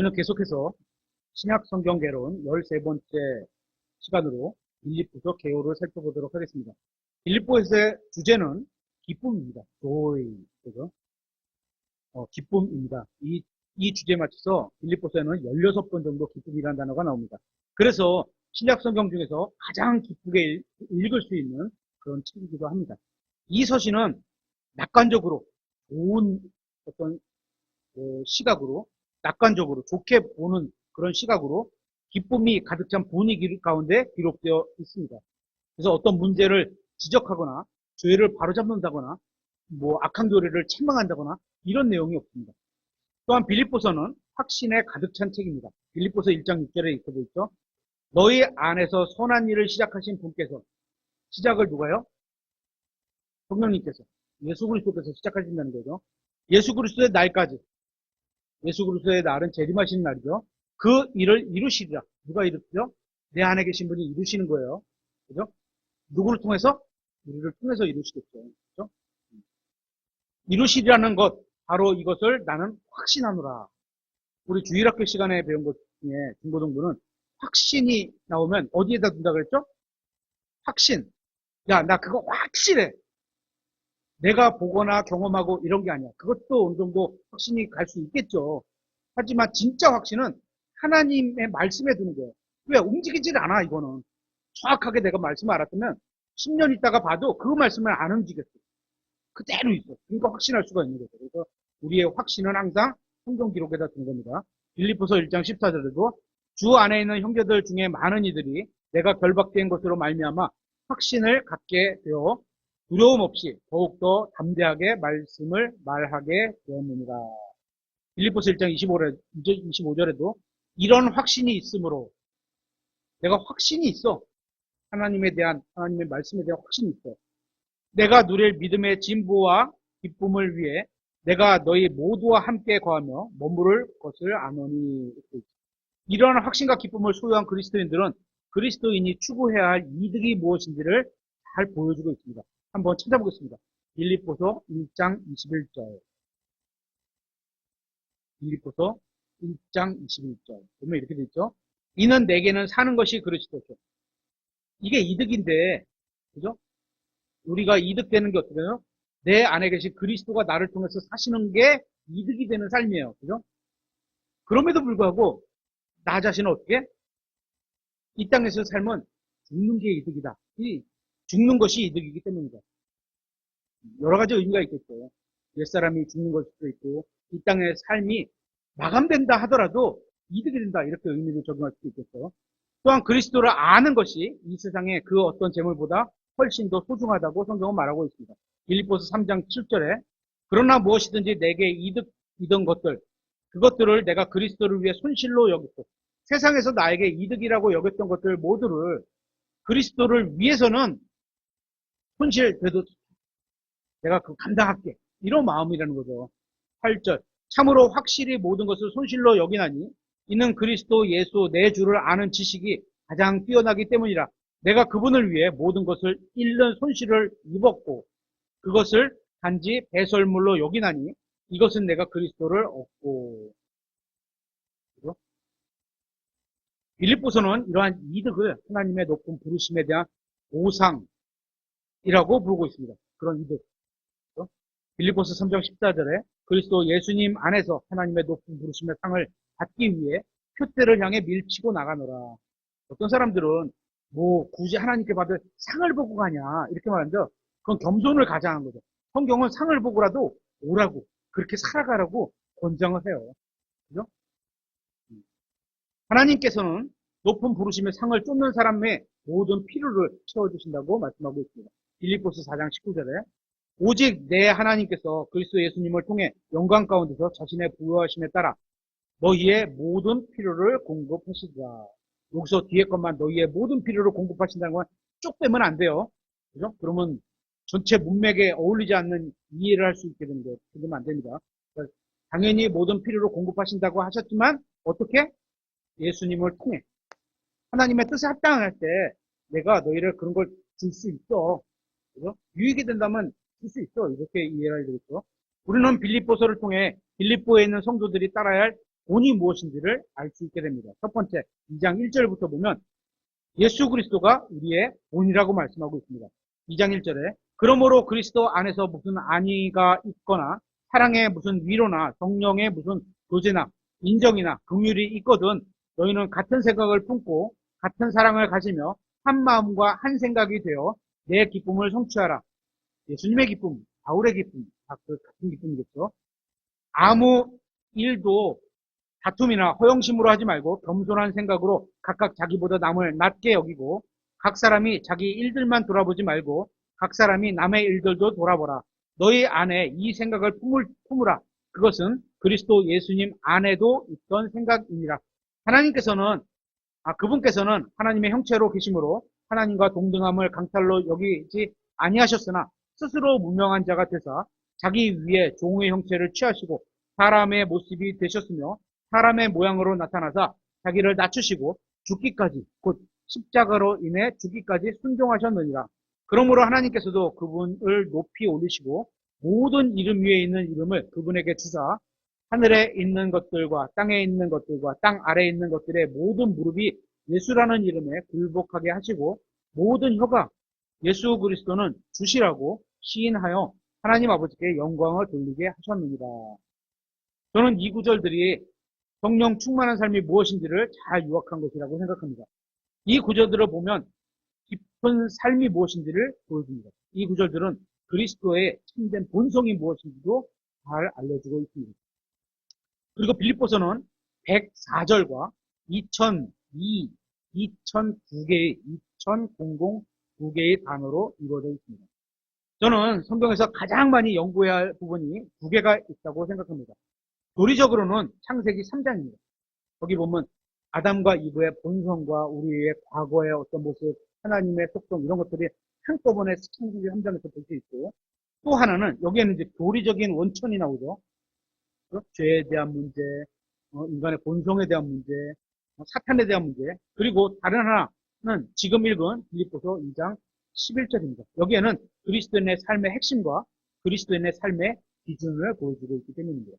저희는 계속해서 신약 성경 개론 13번째 시간으로 빌립보서 개요를 살펴보도록 하겠습니다. 빌립보서의 주제는 기쁨입니다. joy. 그죠? 기쁨입니다. 이 주제에 맞춰서 빌립보서에는 16번 정도 기쁨이라는 단어가 나옵니다. 그래서 신약 성경 중에서 가장 기쁘게 읽을 수 있는 그런 책이기도 합니다. 이 서신은 낙관적으로 좋은 어떤 시각으로, 낙관적으로 좋게 보는 그런 시각으로 기쁨이 가득 찬 분위기 가운데 기록되어 있습니다. 그래서 어떤 문제를 지적하거나 죄를 바로잡는다거나 악한 교리를 책망한다거나 이런 내용이 없습니다. 또한 빌립보서는 확신에 가득 찬 책입니다. 빌립보서 1장 6절에 이렇게 되어 있죠. 너희 안에서 선한 일을 시작하신 분께서, 시작을 누가요? 성령님께서, 예수 그리스도께서 시작하신다는 거죠. 예수 그리스도의 날까지, 예수 그리스도의 날은 재림하시는 날이죠. 그 일을 이루시리라. 누가 이루시죠? 내 안에 계신 분이 이루시는 거예요. 그죠? 누구를 통해서? 우리를 통해서 이루시겠죠. 그죠? 이루시리라는 것, 바로 이것을 나는 확신하노라. 우리 주일학교 시간에 배운 것 중에 중고등부는 확신이 나오면 어디에다 둔다 그랬죠? 확신. 야, 나 그거 확실해. 내가 보거나 경험하고 이런 게 아니야. 그것도 어느 정도 확신이 갈 수 있겠죠. 하지만 진짜 확신은 하나님의 말씀에 두는 거예요. 왜? 움직이질 않아, 이거는. 정확하게 내가 말씀을 알았으면 10년 있다가 봐도 그 말씀을 안 움직였어. 그대로 있어. 그러니까 확신할 수가 있는 거죠. 그래서 우리의 확신은 항상 성경 기록에다 둔 겁니다. 빌립보서 1장 14절에도 주 안에 있는 형제들 중에 많은 이들이 내가 결박된 것으로 말미암아 확신을 갖게 되어 두려움 없이 더욱더 담대하게 말씀을 말하게 되었느니라. 빌립보서 1장 25절에도 이런 확신이 있으므로, 내가 확신이 있어. 하나님의 말씀에 대한 확신이 있어. 내가 누릴 믿음의 진보와 기쁨을 위해 내가 너희 모두와 함께 거하며 머무를 것을 아노니. 이러한 확신과 기쁨을 소유한 그리스도인들은 그리스도인이 추구해야 할 이득이 무엇인지를 잘 보여주고 있습니다. 한번 찾아보겠습니다. 빌립보서 1장 21절. 빌립보서 1장 21절. 보면 이렇게 되어 있죠. 이는 내게는 사는 것이 그리스도죠. 이게 이득인데, 그죠? 우리가 이득되는 게 어떻게 돼요? 내 안에 계신 그리스도가 나를 통해서 사시는 게 이득이 되는 삶이에요. 그죠? 그럼에도 불구하고 나 자신은 어떻게? 이 땅에서 삶은 죽는 게 이득이다. 죽는 것이 이득이기 때문이다. 여러 가지 의미가 있겠죠. 옛사람이 죽는 걸 수도 있고 이 땅의 삶이 마감된다 하더라도 이득이 된다. 이렇게 의미를 적용할 수도 있겠죠. 또한 그리스도를 아는 것이 이 세상의 그 어떤 재물보다 훨씬 더 소중하다고 성경은 말하고 있습니다. 빌립보서 3장 7절에 그러나 무엇이든지 내게 이득이던 것들, 그것들을 내가 그리스도를 위해 손실로 여겼고, 세상에서 나에게 이득이라고 여겼던 것들 모두를 그리스도를 위해서는 손실돼도 내가 그 감당할게. 이런 마음이라는 거죠. 8절. 참으로 확실히 모든 것을 손실로 여기나니 이는 그리스도 예수 내 주를 아는 지식이 가장 뛰어나기 때문이라. 내가 그분을 위해 모든 것을 잃는 손실을 입었고 그것을 단지 배설물로 여기나니 이것은 내가 그리스도를 얻고. 그죠? 빌립보서는 이러한 이득을 하나님의 높은 부르심에 대한 보상이라고 부르고 있습니다. 그런 이득. 그죠? 빌립보서 3장 14절에 그리스도 예수님 안에서 하나님의 높은 부르심의 상을 받기 위해 표대를 향해 밀치고 나가노라. 어떤 사람들은 굳이 하나님께 받을 상을 보고 가냐 이렇게 말하는데 그건 겸손을 가장한 거죠. 성경은 상을 보고라도 오라고, 그렇게 살아가라고 권장을 해요. 그죠? 하나님께서는 높은 부르심의 상을 쫓는 사람의 모든 필요를 채워주신다고 말씀하고 있습니다. 빌립보서 4장 19절에 오직 내 하나님께서 그리스도 예수님을 통해 영광 가운데서 자신의 부요하심에 따라 너희의 모든 필요를 공급하시리라. 여기서 뒤에 것만 너희의 모든 필요를 공급하신다는 건 쭉 빼면 안 돼요. 그죠? 그러면 전체 문맥에 어울리지 않는 이해를 할 수 있게 되는 거예요. 그러면 안 됩니다. 당연히 모든 필요를 공급하신다고 하셨지만 어떻게? 예수님을 통해 하나님의 뜻에 합당할 때 내가 너희를 그런 걸 줄 수 있어. 그죠? 유익이 된다면 줄 수 있어. 이렇게 이해해야 되겠죠. 우리는 빌립보서를 통해 빌립보에 있는 성도들이 따라야 할 본이 무엇인지를 알 수 있게 됩니다. 첫 번째, 2장 1절부터 보면 예수 그리스도가 우리의 본이라고 말씀하고 있습니다. 2장 1절에 그러므로 그리스도 안에서 무슨 안위가 있거나 사랑의 무슨 위로나 성령의 무슨 교제나 인정이나 긍휼이 있거든 너희는 같은 생각을 품고 같은 사랑을 가지며 한 마음과 한 생각이 되어 내 기쁨을 성취하라. 예수님의 기쁨, 바울의 기쁨, 다 그 같은 기쁨이겠죠. 아무 일도 다툼이나 허영심으로 하지 말고 겸손한 생각으로 각각 자기보다 남을 낮게 여기고 각 사람이 자기 일들만 돌아보지 말고 각 사람이 남의 일들도 돌아보라. 너희 안에 이 생각을 품으라. 그것은 그리스도 예수님 안에도 있던 생각이니라. 하나님께서는 그분께서는 하나님의 형체로 계심으로 하나님과 동등함을 강탈로 여기지 아니하셨으나 스스로 무명한 자가 되사 자기 위에 종의 형체를 취하시고 사람의 모습이 되셨으며 사람의 모양으로 나타나사 자기를 낮추시고 죽기까지 곧 십자가로 인해 죽기까지 순종하셨느니라. 그러므로 하나님께서도 그분을 높이 올리시고 모든 이름 위에 있는 이름을 그분에게 주사 하늘에 있는 것들과 땅에 있는 것들과 땅 아래에 있는 것들의 모든 무릎이 예수라는 이름에 굴복하게 하시고 모든 혀가 예수 그리스도는 주시라고 시인하여 하나님 아버지께 영광을 돌리게 하셨느니라. 저는 이 구절들이 성령 충만한 삶이 무엇인지를 잘 요약한 것이라고 생각합니다. 이 구절들을 보면 깊은 삶이 무엇인지를 보여줍니다. 이 구절들은 그리스도의 참된 본성이 무엇인지도 잘 알려주고 있습니다. 그리고 빌립보서는 104절과 2002개의 단어로 이루어져 있습니다. 저는 성경에서 가장 많이 연구해야 할 부분이 두 개가 있다고 생각합니다. 도리적으로는 창세기 3장입니다. 거기 보면 아담과 이브의 본성과 우리의 과거의 어떤 모습, 하나님의 속성 이런 것들이 한꺼번에 창세기 3장에서 볼 수 있고 또 하나는 여기에는 이제 교리적인 원천이 나오죠. 죄에 대한 문제, 인간의 본성에 대한 문제, 사탄에 대한 문제, 그리고 다른 하나는 지금 읽은 빌립보서 2장 11절입니다. 여기에는 그리스도인의 삶의 핵심과 그리스도인의 삶의 기준을 보여주고 있기 때문입니다.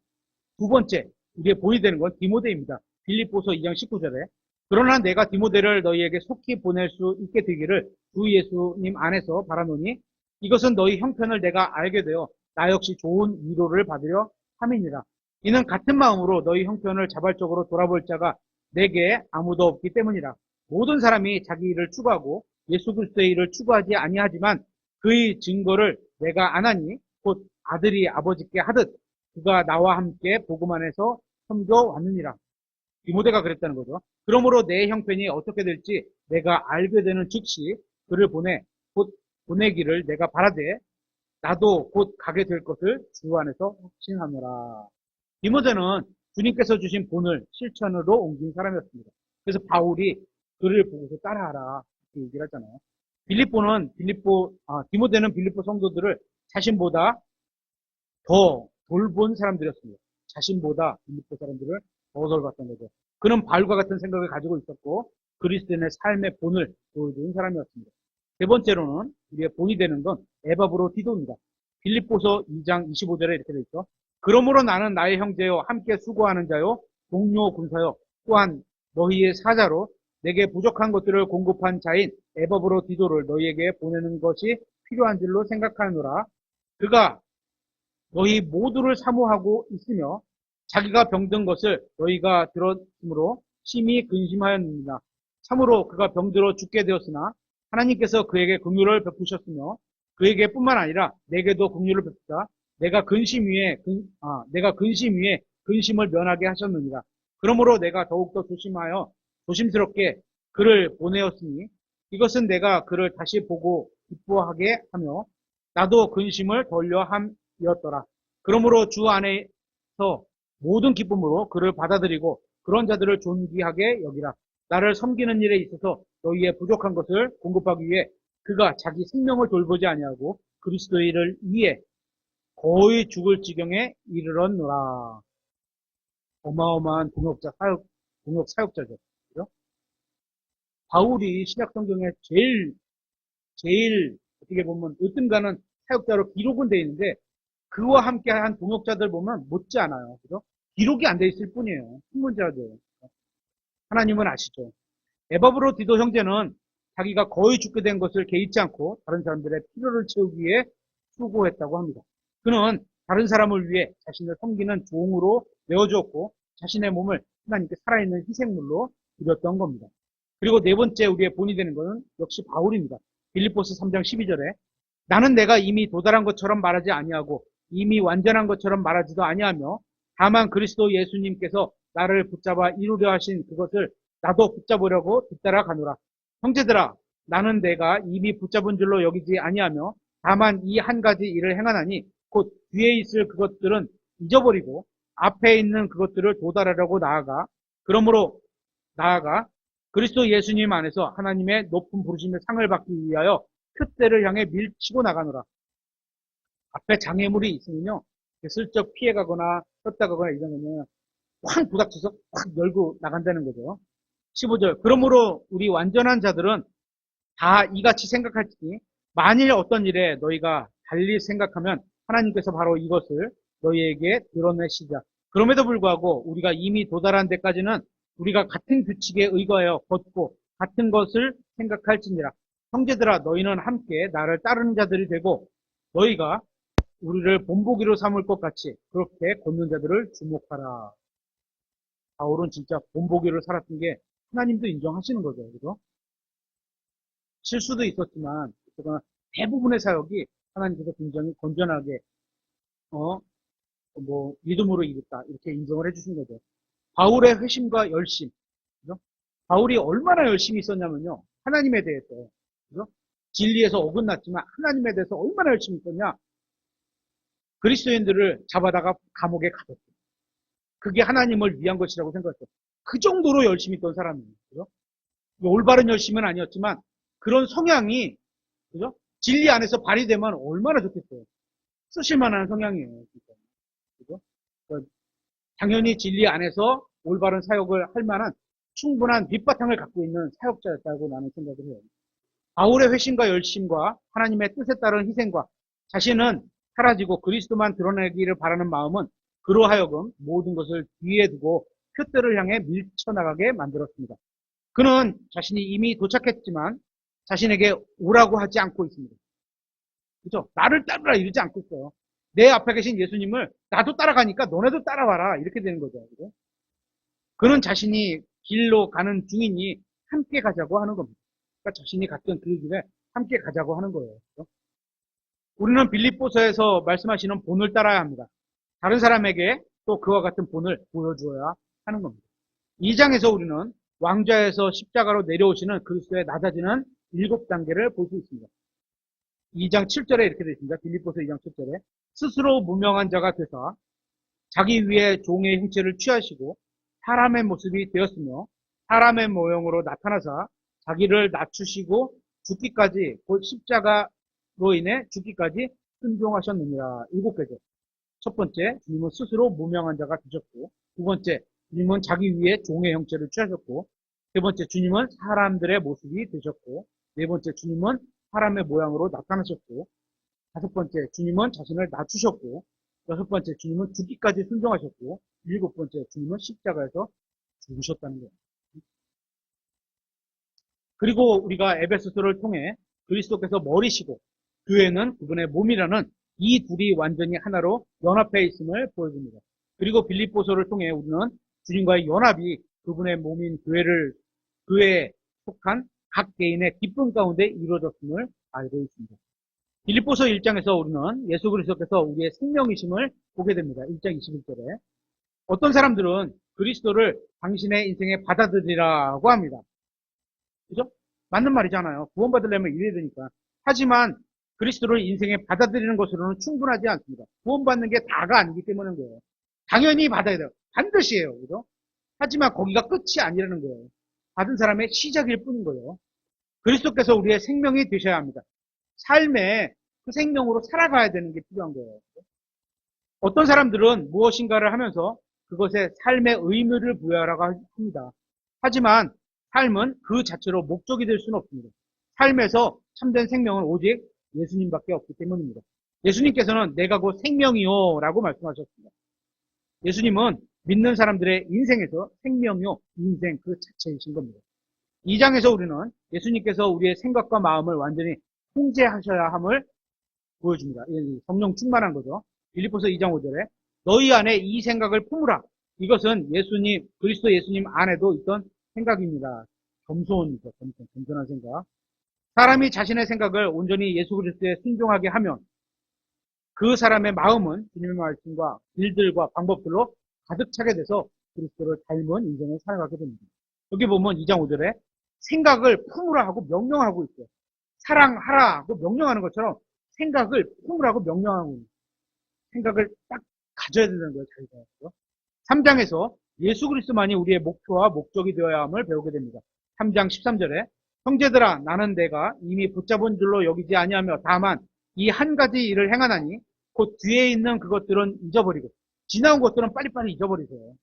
두 번째, 우리의 본이 되는 건 디모데입니다. 빌립보서 2장 19절에 그러나 내가 디모데를 너희에게 속히 보낼 수 있게 되기를 주 예수님 안에서 바라노니 이것은 너희 형편을 내가 알게 되어 나 역시 좋은 위로를 받으려 함이니라. 이는 같은 마음으로 너희 형편을 자발적으로 돌아볼 자가 내게 아무도 없기 때문이라. 모든 사람이 자기 일을 추구하고 예수 그리스도의 일을 추구하지 아니하지만 그의 증거를 내가 아나니 곧 아들이 아버지께 하듯 그가 나와 함께 복음 안에서 섬겨왔느니라. 디모데가 그랬다는 거죠. 그러므로 내 형편이 어떻게 될지 내가 알게 되는 즉시 그를 곧 보내기를 내가 바라되 나도 곧 가게 될 것을 주 안에서 확신하노라. 디모데는 주님께서 주신 본을 실천으로 옮긴 사람이었습니다. 그래서 바울이 그를 보고서 따라하라 이렇게 얘기를 하잖아요. 디모데는 빌립보 성도들을 자신보다 더 돌본 사람들이었습니다. 자신보다 빌립보 사람들을 더 돌봤던 거죠. 그는 바울과 같은 생각을 가지고 있었고 그리스도인의 삶의 본을 보여주는 사람이었습니다. 세 번째로는 우리의 본이 되는 건 에바브로 디도입니다. 빌립보서 2장 25절에 이렇게 되어 있죠. 그러므로 나는 나의 형제요 함께 수고하는 자요 동료 군사요 또한 너희의 사자로 내게 부족한 것들을 공급한 자인 에바브로 디도를 너희에게 보내는 것이 필요한 줄로 생각하노라. 그가 너희 모두를 사모하고 있으며 자기가 병든 것을 너희가 들었으므로 심히 근심하였느니라. 참으로 그가 병들어 죽게 되었으나 하나님께서 그에게 긍휼을 베푸셨으며 그에게 뿐만 아니라 내게도 긍휼을 베푸사 내가 근심 위에 근심을 면하게 하셨느니라. 그러므로 내가 더욱더 조심스럽게 그를 보내었으니 이것은 내가 그를 다시 보고 기뻐하게 하며 나도 근심을 덜려 함이었더라. 그러므로 주 안에서 모든 기쁨으로 그를 받아들이고 그런 자들을 존귀하게 여기라. 나를 섬기는 일에 있어서 너희의 부족한 것을 공급하기 위해 그가 자기 생명을 돌보지 아니하고 그리스도의 일을 위해 거의 죽을 지경에 이르렀노라. 어마어마한 동역 사역자죠. 그죠? 바울이 신약 성경에 제일 어떻게 보면 으뜸가는 사역자로 기록은 되어 있는데 그와 함께 한 동역자들 보면 못지 않아요. 그죠? 기록이 안 돼 있을 뿐이에요. 신문자들. 하나님은 아시죠. 에바브로 디도 형제는 자기가 거의 죽게 된 것을 개의치 않고 다른 사람들의 필요를 채우기 위해 수고했다고 합니다. 그는 다른 사람을 위해 자신을 섬기는 종으로 내어주었고 자신의 몸을 하나님께 살아있는 희생물로 드렸던 겁니다. 그리고 네 번째 우리의 본이 되는 것은 역시 바울입니다. 빌립보서 3장 12절에 나는 내가 이미 도달한 것처럼 말하지 아니하고 이미 완전한 것처럼 말하지도 아니하며 다만 그리스도 예수님께서 나를 붙잡아 이루려 하신 그것을 나도 붙잡으려고 뒤따라 가노라. 형제들아, 나는 내가 이미 붙잡은 줄로 여기지 아니하며 다만 이 한 가지 일을 행하나니 곧 뒤에 있을 그것들은 잊어버리고 앞에 있는 그것들을 도달하려고 그러므로 나아가 그리스도 예수님 안에서 하나님의 높은 부르심의 상을 받기 위하여 표대를 향해 밀치고 나가노라. 앞에 장애물이 있으면요, 슬쩍 피해가거나 떴다가거나 이러면 확 부닥쳐서 확 열고 나간다는 거죠. 15절. 그러므로 우리 완전한 자들은 다 이같이 생각할지니 만일 어떤 일에 너희가 달리 생각하면 하나님께서 바로 이것을 너희에게 드러내시자. 그럼에도 불구하고 우리가 이미 도달한 데까지는 우리가 같은 규칙에 의거하여 걷고 같은 것을 생각할지니라. 형제들아, 너희는 함께 나를 따르는 자들이 되고 너희가 우리를 본보기로 삼을 것 같이 그렇게 걷는 자들을 주목하라. 바울은 진짜 본보기를 살았던 게 하나님도 인정하시는 거죠. 그죠? 실수도 있었지만 대부분의 사역이 하나님께서 굉장히 건전하게 믿음으로 이뤘다 이렇게 인정을 해주신 거죠. 바울의 회심과 열심, 그죠? 바울이 얼마나 열심히 있었냐면요, 하나님에 대해서, 그죠? 진리에서 어긋났지만 하나님에 대해서 얼마나 열심히 있었냐, 그리스도인들을 잡아다가 감옥에 가뒀어요. 그게 하나님을 위한 것이라고 생각했어요. 그 정도로 열심히 있던 사람이에요. 그죠? 올바른 열심은 아니었지만 그런 성향이, 그죠? 진리 안에서 발휘되면 얼마나 좋겠어요. 쓰실만한 성향이에요. 진짜. 그죠? 당연히 진리 안에서 올바른 사역을 할 만한 충분한 밑바탕을 갖고 있는 사역자였다고 나는 생각을 해요. 바울의 회심과 열심과 하나님의 뜻에 따른 희생과 자신은 사라지고 그리스도만 드러내기를 바라는 마음은 그로 하여금 모든 것을 뒤에 두고 표대를 향해 밀쳐나가게 만들었습니다. 그는 자신이 이미 도착했지만 자신에게 오라고 하지 않고 있습니다. 그죠? 나를 따르라 이러지 않고 있어요. 내 앞에 계신 예수님을 나도 따라가니까 너네도 따라와라 이렇게 되는 거죠. 그죠? 그는 자신이 길로 가는 중이니 함께 가자고 하는 겁니다. 그러니까 자신이 갔던 그 길에 함께 가자고 하는 거예요. 그죠? 우리는 빌립보서에서 말씀하시는 본을 따라야 합니다. 다른 사람에게 또 그와 같은 본을 보여주어야 하는 겁니다. 2장에서 우리는 왕좌에서 십자가로 내려오시는 그리스도의 낮아지는 7단계를 볼 수 있습니다. 2장 7절에 이렇게 되어 있습니다. 빌립보서 2장 7절에 스스로 무명한 자가 되사 자기 위에 종의 형체를 취하시고 사람의 모습이 되었으며 사람의 모형으로 나타나사 자기를 낮추시고 죽기까지 곧 십자가로 인해 죽기까지 순종하셨느니라. 7개죠. 첫 번째, 주님은 스스로 무명한 자가 되셨고, 두 번째, 주님은 자기 위에 종의 형체를 취하셨고, 세 번째, 주님은 사람들의 모습이 되셨고, 네 번째, 주님은 사람의 모양으로 나타나셨고, 다섯 번째, 주님은 자신을 낮추셨고, 여섯 번째, 주님은 죽기까지 순종하셨고, 일곱 번째, 주님은 십자가에서 죽으셨다는 거예요. 그리고 우리가 에베소서를 통해 그리스도께서 머리시고 교회는 그분의 몸이라는 이 둘이 완전히 하나로 연합해 있음을 보여줍니다. 그리고 빌립보서를 통해 우리는 주님과의 연합이 그분의 몸인 교회에 속한 각 개인의 기쁨 가운데 이루어졌음을 알고 있습니다. 빌립보서 1장에서 우리는 예수 그리스도께서 우리의 생명이심을 보게 됩니다. 1장 21절에 어떤 사람들은 그리스도를 당신의 인생에 받아들이라고 합니다. 그죠? 맞는 말이잖아요. 구원받으려면 이래야 되니까. 하지만 그리스도를 인생에 받아들이는 것으로는 충분하지 않습니다. 구원받는 게 다가 아니기 때문인 거예요. 당연히 받아야 돼요. 반드시 해요. 그죠? 하지만 거기가 끝이 아니라는 거예요. 받은 사람의 시작일 뿐인 거예요. 그리스도께서 우리의 생명이 되셔야 합니다. 삶에 그 생명으로 살아가야 되는 게 필요한 거예요. 어떤 사람들은 무엇인가를 하면서 그것에 삶의 의미를 부여하라고 합니다. 하지만 삶은 그 자체로 목적이 될 수는 없습니다. 삶에서 참된 생명은 오직 예수님밖에 없기 때문입니다. 예수님께서는 내가 곧 생명이요 라고 말씀하셨습니다. 예수님은 믿는 사람들의 인생에서 생명요, 인생 그 자체이신 겁니다. 2장에서 우리는 예수님께서 우리의 생각과 마음을 완전히 통제하셔야 함을 보여줍니다. 성령 충만한 거죠. 빌립보서 2장 5절에 너희 안에 이 생각을 품으라. 이것은 예수님, 그리스도 예수님 안에도 있던 생각입니다. 겸손이죠. 겸손한 생각. 사람이 자신의 생각을 온전히 예수 그리스도에 순종하게 하면 그 사람의 마음은 주님의 말씀과 일들과 방법들로 가득 차게 돼서 그리스도를 닮은 인생을 살아가게 됩니다. 여기 보면 2장 5절에 생각을 품으라 하고 명령하고 있어요. 사랑하라 하고 명령하는 것처럼 생각을 품으라고 명령하고 있어요. 생각을 딱 가져야 된다는 거예요. 자기가. 3장에서 예수 그리스도만이 우리의 목표와 목적이 되어야 함을 배우게 됩니다. 3장 13절에 형제들아 나는 내가 이미 붙잡은 줄로 여기지 아니하며 다만 이 한 가지 일을 행하나니 곧 뒤에 있는 그것들은 잊어버리고 지나온 것들은 빨리빨리 잊어버리세요.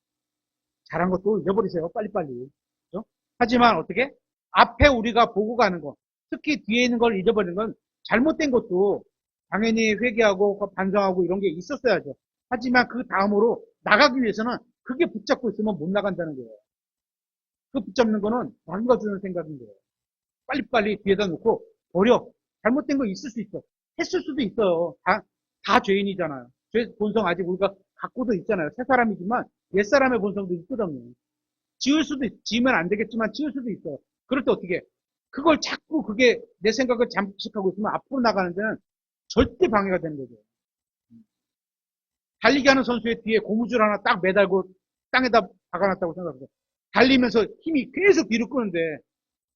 잘한 것도 잊어버리세요. 빨리빨리. 그렇죠? 하지만 어떻게? 앞에 우리가 보고 가는 것, 특히 뒤에 있는 걸 잊어버리는 건 잘못된 것도 당연히 회개하고 반성하고 이런 게 있었어야죠. 하지만 그 다음으로 나가기 위해서는 그게 붙잡고 있으면 못 나간다는 거예요. 그 붙잡는 거는 망가주는 생각인 거예요. 빨리빨리 뒤에다 놓고 버려. 잘못된 거 있을 수 있어. 했을 수도 있어요. 다 죄인이잖아요. 죄 본성 아직 우리가 갖고도 있잖아요. 새 사람이지만 옛 사람의 본성도 있거든요. 지으면 안 되겠지만 지을 수도 있어요. 그럴 때 어떻게 해? 그걸 자꾸 그게 내 생각을 잠식하고 있으면 앞으로 나가는 데는 절대 방해가 되는 거죠. 달리기 하는 선수의 뒤에 고무줄 하나 딱 매달고 땅에다 박아놨다고 생각해요. 달리면서 힘이 계속 뒤로 끄는데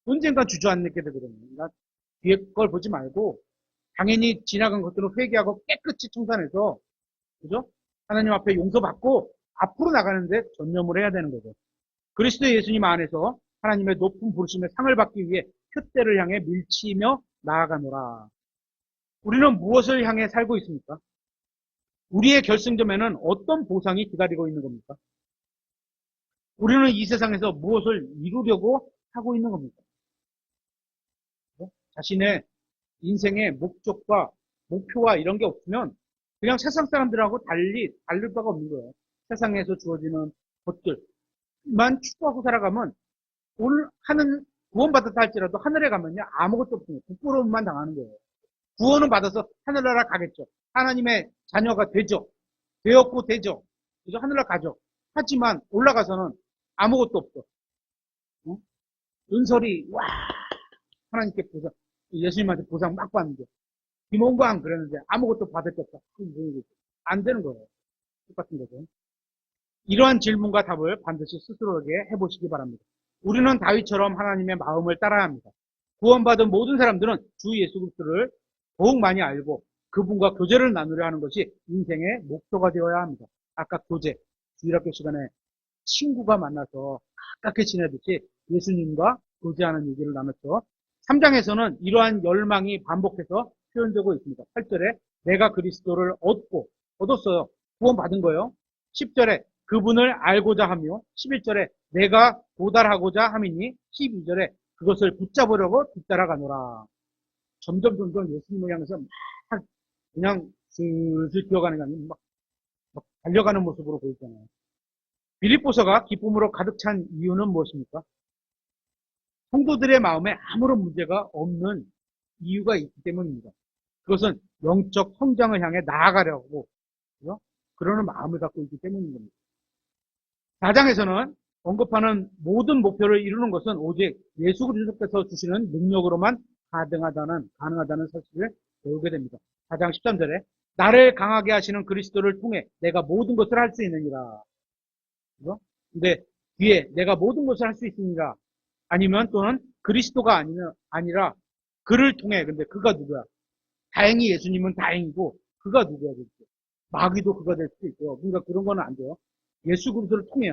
언젠간 주저앉게 되거든요. 그러니까 뒤에 걸 보지 말고 당연히 지나간 것들은 회개하고 깨끗이 청산해서 그죠? 하나님 앞에 용서받고 앞으로 나가는데 전념을 해야 되는 거죠. 그리스도 예수님 안에서 하나님의 높은 부르심의 상을 받기 위해 표대를 향해 밀치며 나아가노라. 우리는 무엇을 향해 살고 있습니까? 우리의 결승점에는 어떤 보상이 기다리고 있는 겁니까? 우리는 이 세상에서 무엇을 이루려고 하고 있는 겁니까? 자신의 인생의 목적과 목표와 이런 게 없으면 그냥 세상 사람들하고 다를 바가 없는 거예요. 세상에서 주어지는 것들만 추구하고 살아가면 오늘 하는 구원받았다 할지라도 하늘에 가면요 아무것도 없습니다. 부끄러움만 당하는 거예요. 구원은 받아서 하늘나라 가겠죠. 하나님의 자녀가 되죠. 되었고 되죠. 그래서 하늘나라 가죠. 하지만 올라가서는 아무것도 없어. 응? 은설이 와 하나님께 보상 예수님한테 보상 막 받는데 김원광 그랬는데 아무것도 받을 게 없다. 안 되는 거예요. 똑같은 거죠. 이러한 질문과 답을 반드시 스스로에게 해보시기 바랍니다. 우리는 다윗처럼 하나님의 마음을 따라야 합니다. 구원받은 모든 사람들은 주 예수 그리스도를 더욱 많이 알고 그분과 교제를 나누려 하는 것이 인생의 목표가 되어야 합니다. 아까 교제, 주일학교 시간에 친구가 만나서 가깝게 지내듯이 예수님과 교제하는 얘기를 나눴죠. 3장에서는 이러한 열망이 반복해서 표현되고 있습니다. 8절에 내가 그리스도를 얻었어요. 구원받은 거예요. 10절에 그분을 알고자 하며 11절에 내가 도달하고자 함이니 12절에 그것을 붙잡으려고 뒤따라가노라. 점점 예수님을 향해서 막 그냥 슬슬 기어가는 게 아니고 막 달려가는 모습으로 보이잖아요. 빌립보서가 기쁨으로 가득 찬 이유는 무엇입니까? 성도들의 마음에 아무런 문제가 없는 이유가 있기 때문입니다. 그것은 영적 성장을 향해 나아가려고 그러는 마음을 갖고 있기 때문인 겁니다. 4장에서는 언급하는 모든 목표를 이루는 것은 오직 예수 그리스도께서 주시는 능력으로만 가능하다는 사실을 배우게 됩니다. 4장 13절에 나를 강하게 하시는 그리스도를 통해 내가 모든 것을 할 수 있느니라. 근데 뒤에 내가 모든 것을 할 수 있느니라 아니면 또는 그리스도가 아니라 그를 통해 근데 그가 누구야? 다행히 예수님은 다행이고 그가 누구야? 마귀도 그가 될 수도 있고요. 그러니까 그런 거는 안 돼요. 예수 그리스도를 통해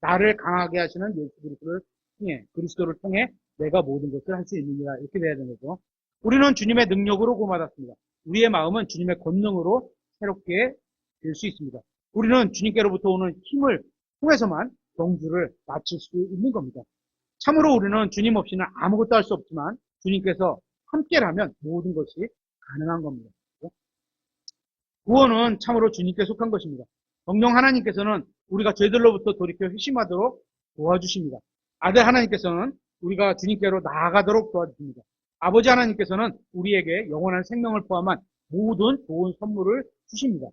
나를 강하게 하시는 예수 그리스도를 통해 그리스도를 통해 내가 모든 것을 할 수 있느니라 이렇게 돼야 되는 거죠. 우리는 주님의 능력으로 구원받았습니다. 우리의 마음은 주님의 권능으로 새롭게 될 수 있습니다. 우리는 주님께로부터 오는 힘을 통해서만 경주를 마칠 수 있는 겁니다. 참으로 우리는 주님 없이는 아무것도 할 수 없지만 주님께서 함께라면 모든 것이 가능한 겁니다. 구원은 참으로 주님께 속한 것입니다. 성령 하나님께서는 우리가 죄들로부터 돌이켜 회심하도록 도와주십니다. 아들 하나님께서는 우리가 주님께로 나아가도록 도와주십니다. 아버지 하나님께서는 우리에게 영원한 생명을 포함한 모든 좋은 선물을 주십니다.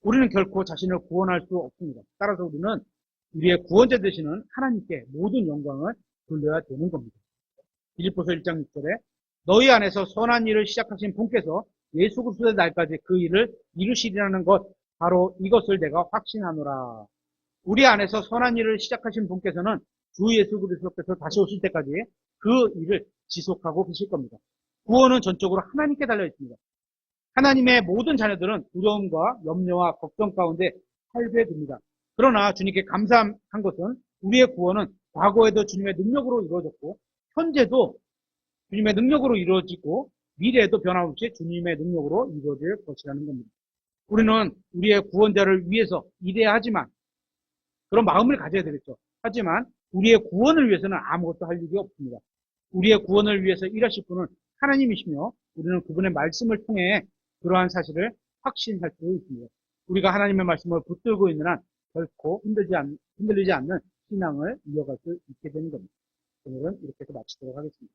우리는 결코 자신을 구원할 수 없습니다. 따라서 우리는 우리의 구원자 되시는 하나님께 모든 영광을 돌려야 되는 겁니다. 빌립보서 1장 6절에 너희 안에서 선한 일을 시작하신 분께서 예수 그리스도의 날까지 그 일을 이루시리라는 것, 바로 이것을 내가 확신하노라. 우리 안에서 선한 일을 시작하신 분께서는 주 예수 그리스도께서 다시 오실 때까지 그 일을 지속하고 계실 겁니다. 구원은 전적으로 하나님께 달려 있습니다. 하나님의 모든 자녀들은 두려움과 염려와 걱정 가운데 살게 됩니다. 그러나 주님께 감사한 것은 우리의 구원은 과거에도 주님의 능력으로 이루어졌고 현재도 주님의 능력으로 이루어지고 미래에도 변함없이 주님의 능력으로 이루어질 것이라는 겁니다. 우리는 우리의 구원자를 위해서 일해야 하지만 그런 마음을 가져야 되겠죠. 하지만 우리의 구원을 위해서는 아무것도 할 일이 없습니다. 우리의 구원을 위해서 일하실 분은 하나님이시며 우리는 그분의 말씀을 통해 그러한 사실을 확신할 수 있습니다. 우리가 하나님의 말씀을 붙들고 있는 한 결코 흔들리지 않는 신앙을 이어갈 수 있게 되는 겁니다. 오늘은 이렇게 해서 마치도록 하겠습니다.